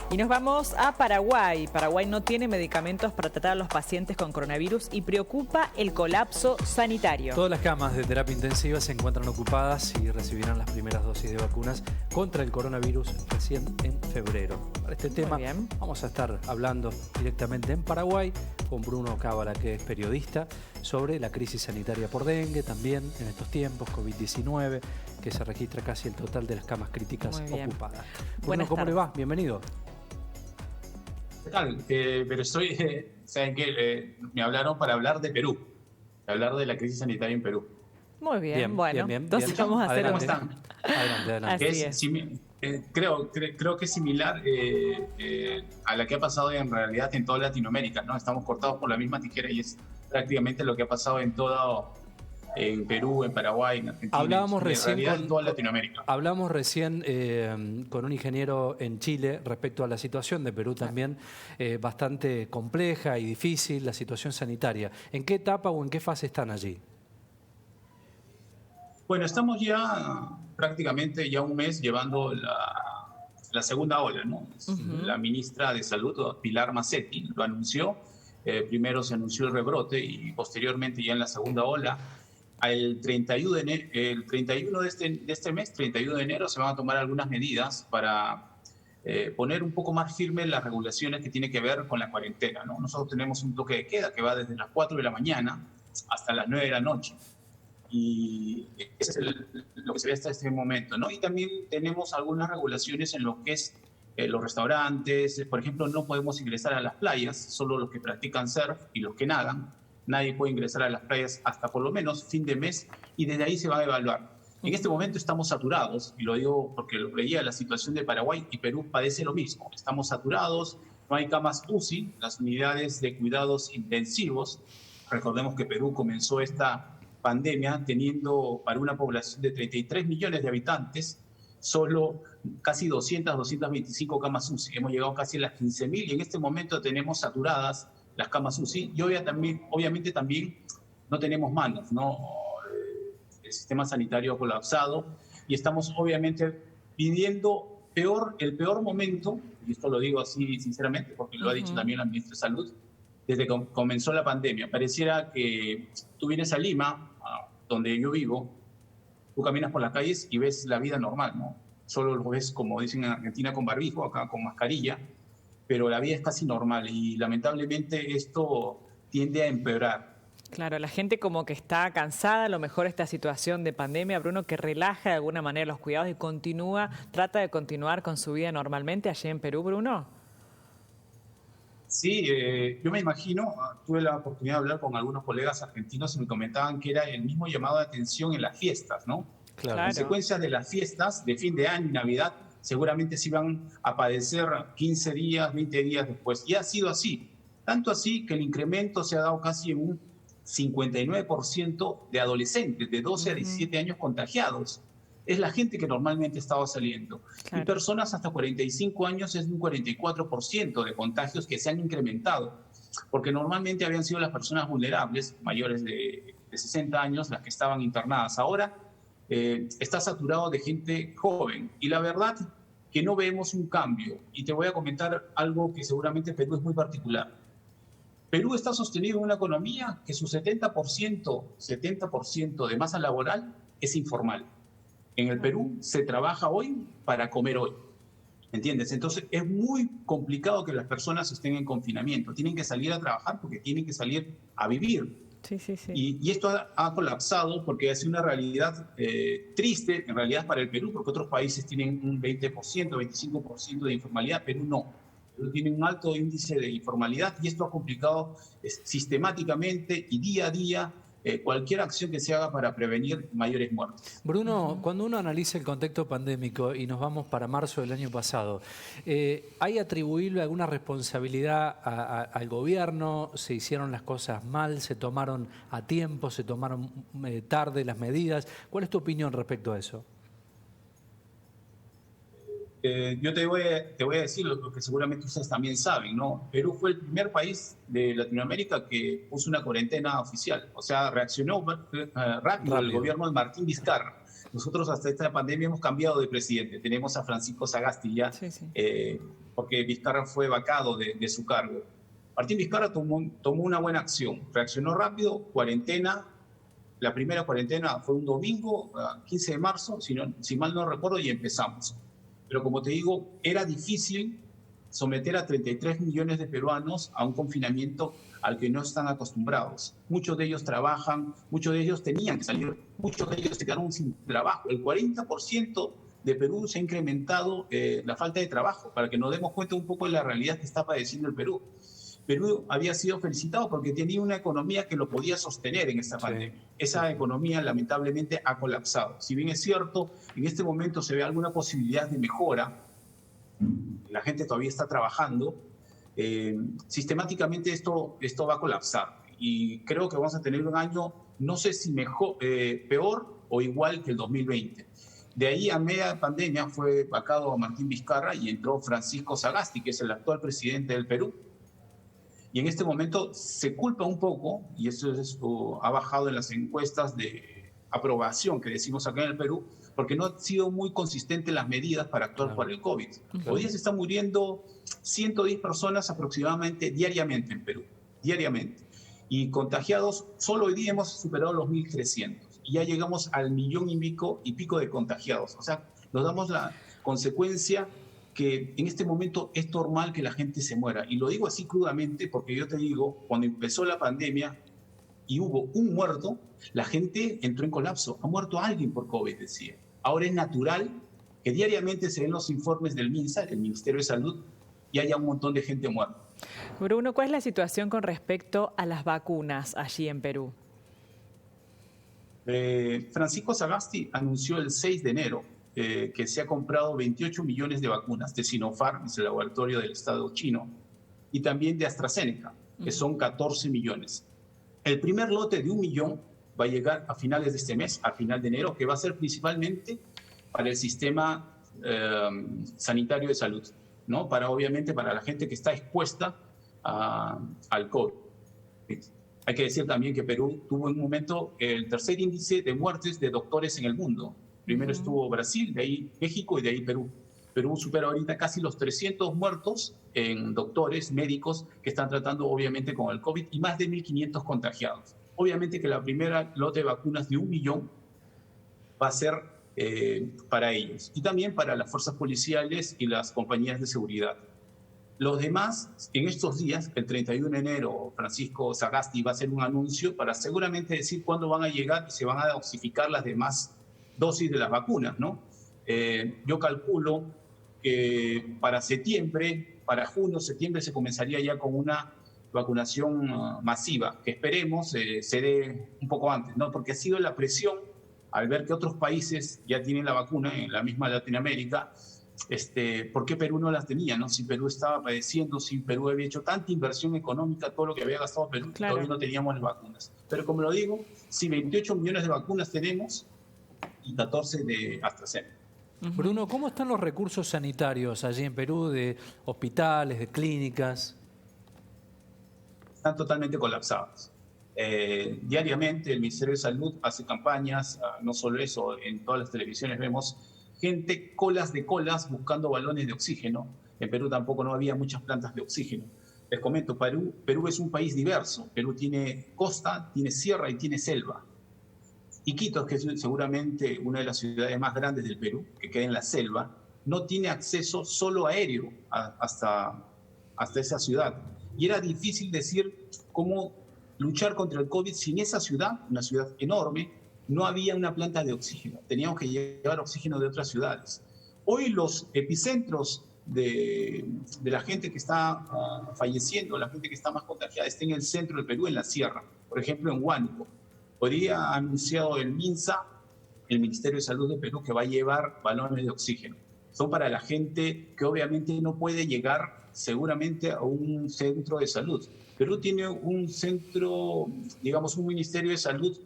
Y nos vamos a Paraguay. Paraguay no tiene medicamentos para tratar a los pacientes con coronavirus y preocupa el colapso sanitario. Todas las camas de terapia intensiva se encuentran ocupadas y recibirán las primeras dosis de vacunas contra el coronavirus recién en febrero. Para este tema vamos a estar hablando directamente en Paraguay con Bruno Cábala, que es periodista, sobre la crisis sanitaria por dengue, también en estos tiempos, COVID-19, que se registra casi el total de las camas críticas ocupadas. Bruno, ¿cómo le va? Bienvenido. ¿Qué tal? Pero ¿saben qué? Me hablaron para hablar de Perú, hablar de la crisis sanitaria en Perú. Muy bien, bueno, bien. Entonces vamos a hacer ¿Cómo están? Adelante. Así es. Creo que es similar a la que ha pasado en realidad en toda Latinoamérica, ¿no? Estamos cortados por la misma tijera y es prácticamente lo que ha pasado en Perú, en Paraguay, en Argentina, en toda Latinoamérica. Hablamos recién con un ingeniero en Chile respecto a la situación de Perú también, bastante compleja y difícil, la situación sanitaria. ¿En qué etapa o en qué fase están allí? Bueno, estamos ya prácticamente un mes llevando la segunda ola, ¿no? La ministra de Salud, Pilar Macetti, lo anunció. Primero se anunció el rebrote y posteriormente ya en la segunda ola. El 31 de este mes, 31 de enero, se van a tomar algunas medidas para poner un poco más firmes las regulaciones que tienen que ver con la cuarentena, ¿no? Nosotros tenemos un toque de queda que va desde las 4 de la mañana hasta las 9 de la noche. Y eso es lo que se ve hasta este momento, ¿no? Y también tenemos algunas regulaciones en lo que es los restaurantes. Por ejemplo, no podemos ingresar a las playas, solo los que practican surf y los que nadan. Nadie puede ingresar a las playas hasta por lo menos fin de mes y desde ahí se va a evaluar. En este momento estamos saturados, y lo digo porque lo veía, la situación de Paraguay y Perú padece lo mismo. Estamos saturados, no hay camas UCI, las unidades de cuidados intensivos. Recordemos que Perú comenzó esta pandemia teniendo para una población de 33 millones de habitantes solo casi 225 camas UCI. Hemos llegado casi a las 15.000 y en este momento tenemos saturadas las camas UCI y obviamente también no tenemos manos, ¿no? El sistema sanitario ha colapsado y estamos obviamente viviendo el peor momento, y esto lo digo así sinceramente porque lo ha dicho también la ministra de Salud, desde que comenzó la pandemia. Pareciera que tú vienes a Lima, donde yo vivo, tú caminas por las calles y ves la vida normal, ¿no? Solo lo ves, como dicen en Argentina, con barbijo, acá con mascarilla, pero la vida es casi normal y lamentablemente esto tiende a empeorar. Claro, la gente como que está cansada, a lo mejor esta situación de pandemia, Bruno, que relaja de alguna manera los cuidados y trata de continuar con su vida normalmente allí en Perú, Bruno. Sí, yo me imagino, tuve la oportunidad de hablar con algunos colegas argentinos y me comentaban que era el mismo llamado de atención en las fiestas, ¿no? Claro. En consecuencia de las fiestas de fin de año y Navidad, seguramente se iban a padecer 15 días, 20 días después. Y ha sido así, tanto así que el incremento se ha dado casi en un 59% de adolescentes de 12 a 17 años contagiados. Es la gente que normalmente estaba saliendo. Claro. Y personas hasta 45 años es un 44% de contagios que se han incrementado, porque normalmente habían sido las personas vulnerables, mayores de 60 años, las que estaban internadas. Ahora está saturado de gente joven y la verdad que no vemos un cambio. Y te voy a comentar algo que seguramente Perú es muy particular. Perú está sostenido en una economía que su 70% de masa laboral es informal. En el Perú se trabaja hoy para comer hoy, ¿entiendes? Entonces es muy complicado que las personas estén en confinamiento. Tienen que salir a trabajar porque tienen que salir a vivir. Sí. Y esto ha colapsado porque es una realidad triste, en realidad para el Perú, porque otros países tienen un 20%, 25% de informalidad, Perú no. Perú tiene un alto índice de informalidad y esto ha complicado sistemáticamente y día a día cualquier acción que se haga para prevenir mayores muertes. Bruno, cuando uno analiza el contexto pandémico y nos vamos para marzo del año pasado, ¿hay atribuible alguna responsabilidad al gobierno? ¿Se hicieron las cosas mal? ¿Se tomaron a tiempo? ¿Se tomaron tarde las medidas? ¿Cuál es tu opinión respecto a eso? Yo te voy a decir lo que seguramente ustedes también saben, ¿no? Perú fue el primer país de Latinoamérica que puso una cuarentena oficial. O sea, reaccionó rápido el gobierno de Martín Vizcarra. Nosotros hasta esta pandemia hemos cambiado de presidente. Tenemos a Francisco Sagasti ya porque Vizcarra fue vacado de su cargo. Martín Vizcarra tomó una buena acción, reaccionó rápido, cuarentena. La primera cuarentena fue un domingo, 15 de marzo, si mal no recuerdo, y empezamos. Pero como te digo, era difícil someter a 33 millones de peruanos a un confinamiento al que no están acostumbrados. Muchos de ellos trabajan, muchos de ellos tenían que salir, muchos de ellos se quedaron sin trabajo. El 40% de Perú se ha incrementado la falta de trabajo, para que nos demos cuenta un poco de la realidad que está padeciendo el Perú. Perú había sido felicitado porque tenía una economía que lo podía sostener en esta pandemia. Esa economía lamentablemente ha colapsado. Si bien es cierto, en este momento se ve alguna posibilidad de mejora, la gente todavía está trabajando, sistemáticamente esto va a colapsar. Y creo que vamos a tener un año, no sé si peor o igual que el 2020. De ahí a media pandemia fue vacado a Martín Vizcarra y entró Francisco Sagasti, que es el actual presidente del Perú. Y en este momento se culpa un poco, y eso ha bajado en las encuestas de aprobación que decimos acá en el Perú, porque no han sido muy consistentes las medidas para actuar por el COVID. Hoy día se están muriendo 110 personas aproximadamente diariamente en Perú, diariamente. Y contagiados, solo hoy día hemos superado los 1.300. Y ya llegamos al 1.000.000 y pico de contagiados. O sea, nos damos la consecuencia que en este momento es normal que la gente se muera. Y lo digo así crudamente porque yo te digo, cuando empezó la pandemia y hubo un muerto, la gente entró en colapso. Ha muerto alguien por COVID, decía. Ahora es natural que diariamente se den los informes del MINSA, el Ministerio de Salud, y haya un montón de gente muerta. Bruno, ¿cuál es la situación con respecto a las vacunas allí en Perú? Francisco Sagasti anunció el 6 de enero que se ha comprado 28 millones de vacunas de Sinopharm, es el laboratorio del Estado chino, y también de AstraZeneca, que son 14 millones. El primer lote de 1 millón va a llegar a finales de este mes, a final de enero, que va a ser principalmente para el sistema sanitario de salud, ¿no? Obviamente para la gente que está expuesta al COVID. Hay que decir también que Perú tuvo en un momento el tercer índice de muertes de doctores en el mundo. Primero estuvo Brasil, de ahí México y de ahí Perú. Perú supera ahorita casi los 300 muertos en doctores, médicos que están tratando obviamente con el COVID y más de 1.500 contagiados. Obviamente que la primera lote de vacunas de 1 millón va a ser para ellos y también para las fuerzas policiales y las compañías de seguridad. Los demás, en estos días, el 31 de enero, Francisco Sagasti va a hacer un anuncio para seguramente decir cuándo van a llegar y se van a dosificar las demás dosis de las vacunas, ¿no? Yo calculo que para septiembre, para junio, septiembre se comenzaría ya con una vacunación masiva, que esperemos se dé un poco antes, ¿no? Porque ha sido la presión al ver que otros países ya tienen la vacuna, en la misma Latinoamérica, ¿por qué Perú no las tenía, no? Si Perú estaba padeciendo, si Perú había hecho tanta inversión económica, todo lo que había gastado Perú, claro, todavía no teníamos las vacunas. Pero como lo digo, si 28 millones de vacunas tenemos y 14 de AstraZeneca. Bruno, ¿cómo están los recursos sanitarios allí en Perú, de hospitales, de clínicas? Están totalmente colapsados. Diariamente el Ministerio de Salud hace campañas, no solo eso, en todas las televisiones vemos gente, colas de colas, buscando balones de oxígeno. En Perú tampoco no había muchas plantas de oxígeno. Les comento, Perú es un país diverso. Perú tiene costa, tiene sierra y tiene selva. Iquitos, que es seguramente una de las ciudades más grandes del Perú, que queda en la selva, no tiene acceso solo aéreo hasta esa ciudad. Y era difícil decir cómo luchar contra el COVID sin esa ciudad, una ciudad enorme, no había una planta de oxígeno. Teníamos que llevar oxígeno de otras ciudades. Hoy los epicentros de la gente que está falleciendo, la gente que está más contagiada, está en el centro del Perú, en la sierra. Por ejemplo, en Huánuco. Hoy día ha anunciado el MINSA, el Ministerio de Salud de Perú, que va a llevar balones de oxígeno. Son para la gente que obviamente no puede llegar seguramente a un centro de salud. Perú tiene un centro, digamos, un Ministerio de Salud,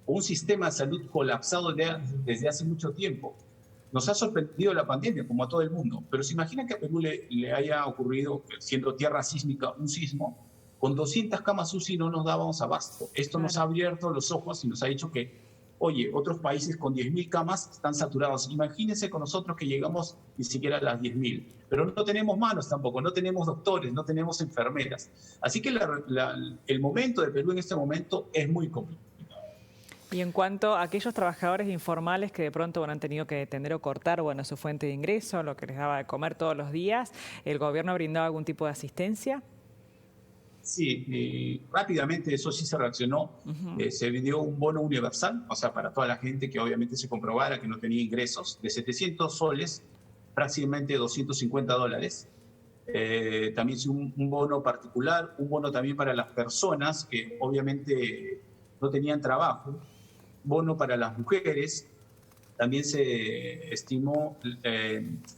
un sistema de salud colapsado desde hace mucho tiempo. Nos ha sorprendido la pandemia, como a todo el mundo, pero se imagina que a Perú le haya ocurrido, siendo tierra sísmica, un sismo. Con 200 camas UCI no nos dábamos abasto. Esto nos ha abierto los ojos y nos ha dicho que Oye, otros países con 10.000 camas están saturados. Imagínense con nosotros que llegamos ni siquiera a las 10.000. Pero no tenemos manos tampoco, no tenemos doctores, no tenemos enfermeras. Así que el momento de Perú en este momento es muy complicado. Y en cuanto a aquellos trabajadores informales que de pronto han tenido que detener o cortar su fuente de ingreso, lo que les daba de comer todos los días, ¿el gobierno ha brindado algún tipo de asistencia? Sí, rápidamente eso sí se reaccionó. Se dio un bono universal, o sea, para toda la gente que obviamente se comprobara que no tenía ingresos, de 700 soles, prácticamente $250. También un bono particular, un bono también para las personas que obviamente no tenían trabajo, bono para las mujeres. También se estimó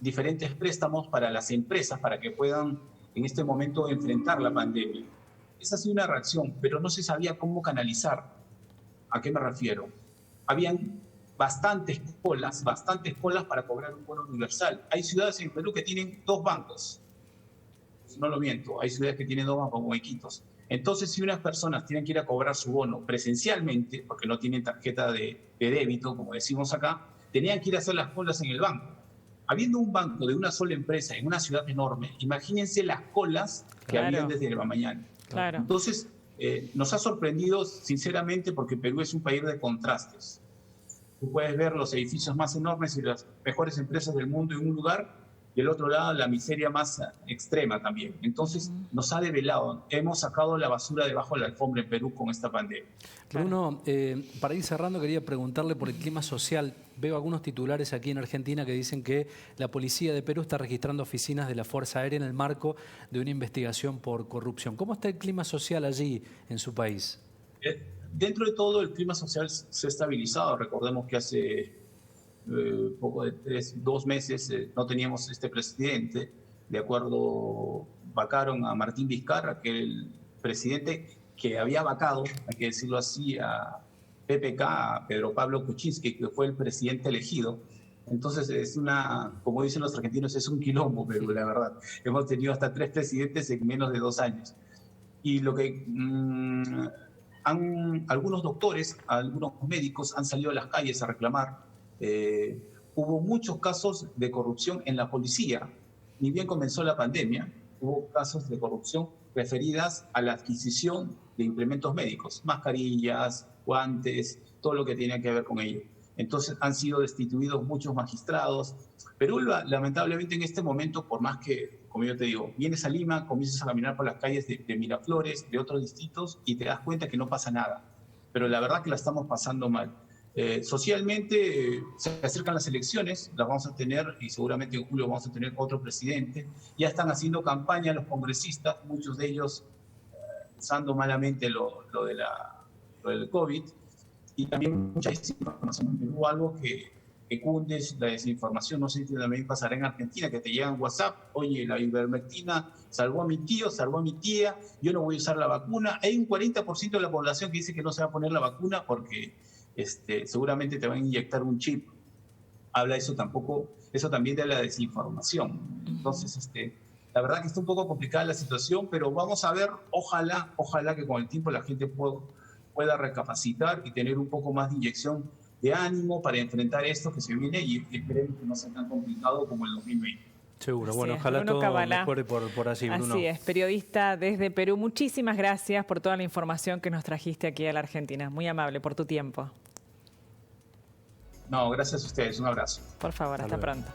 diferentes préstamos para las empresas para que puedan en este momento enfrentar la pandemia. Esa ha sido una reacción, pero no se sabía cómo canalizar. ¿A qué me refiero? Habían bastantes colas para cobrar un bono universal. Hay ciudades en Perú que tienen 2 bancos. No lo miento, hay ciudades que tienen 2 bancos como Iquitos. Entonces, si unas personas tienen que ir a cobrar su bono presencialmente, porque no tienen tarjeta de débito, como decimos acá, tenían que ir a hacer las colas en el banco. Habiendo un banco de una sola empresa en una ciudad enorme, imagínense las colas que habían desde la mañana. Claro. Entonces, nos ha sorprendido sinceramente porque Perú es un país de contrastes. Tú puedes ver los edificios más enormes y las mejores empresas del mundo en un lugar, y el otro lado la miseria más extrema también. Entonces nos ha develado, hemos sacado la basura debajo de la alfombra en Perú con esta pandemia. Bruno, para ir cerrando quería preguntarle por el clima social. Veo algunos titulares aquí en Argentina que dicen que la policía de Perú está registrando oficinas de la Fuerza Aérea en el marco de una investigación por corrupción. ¿Cómo está el clima social allí en su país? Dentro de todo el clima social se ha estabilizado. Recordemos que hace poco de 2 meses no teníamos este presidente. De acuerdo, vacaron a Martín Vizcarra, que el presidente que había vacado, hay que decirlo así, a PPK, a Pedro Pablo Kuczynski, que fue el presidente elegido. Entonces es como dicen los argentinos, es un quilombo, pero la verdad, hemos tenido hasta 3 presidentes en menos de 2 años. Y lo que algunos doctores, algunos médicos han salido a las calles a reclamar. Hubo muchos casos de corrupción en la policía. Ni bien comenzó la pandemia, hubo casos de corrupción referidas a la adquisición de implementos médicos, mascarillas, guantes, todo lo que tiene que ver con ello. Entonces han sido destituidos muchos magistrados. Perú, lamentablemente, en este momento, por más que, como yo te digo, vienes a Lima, comienzas a caminar por las calles de Miraflores, de otros distritos, y te das cuenta que no pasa nada. Pero la verdad que la estamos pasando mal. Socialmente se acercan las elecciones, las vamos a tener y seguramente en julio vamos a tener otro presidente. Ya están haciendo campaña los congresistas, muchos de ellos usando malamente lo del COVID, y también mucha desinformación en Perú, algo que cunde la desinformación. No sé si también pasará en Argentina, que te llegan WhatsApp: oye, la ivermectina salvó a mi tío, salvó a mi tía, yo no voy a usar la vacuna. Hay un 40% de la población que dice que no se va a poner la vacuna porque seguramente te van a inyectar un chip. Habla eso también de la desinformación. Entonces, la verdad que está un poco complicada la situación, pero vamos a ver, ojalá que con el tiempo la gente pueda recapacitar y tener un poco más de inyección de ánimo para enfrentar esto que se viene, y esperemos que no sea tan complicado como el 2020. Seguro, bueno, ojalá todo mejore por allí, Bruno. Así es, periodista desde Perú. Muchísimas gracias por toda la información que nos trajiste aquí a la Argentina. Muy amable por tu tiempo. No, gracias a ustedes. Un abrazo. Por favor, hasta pronto.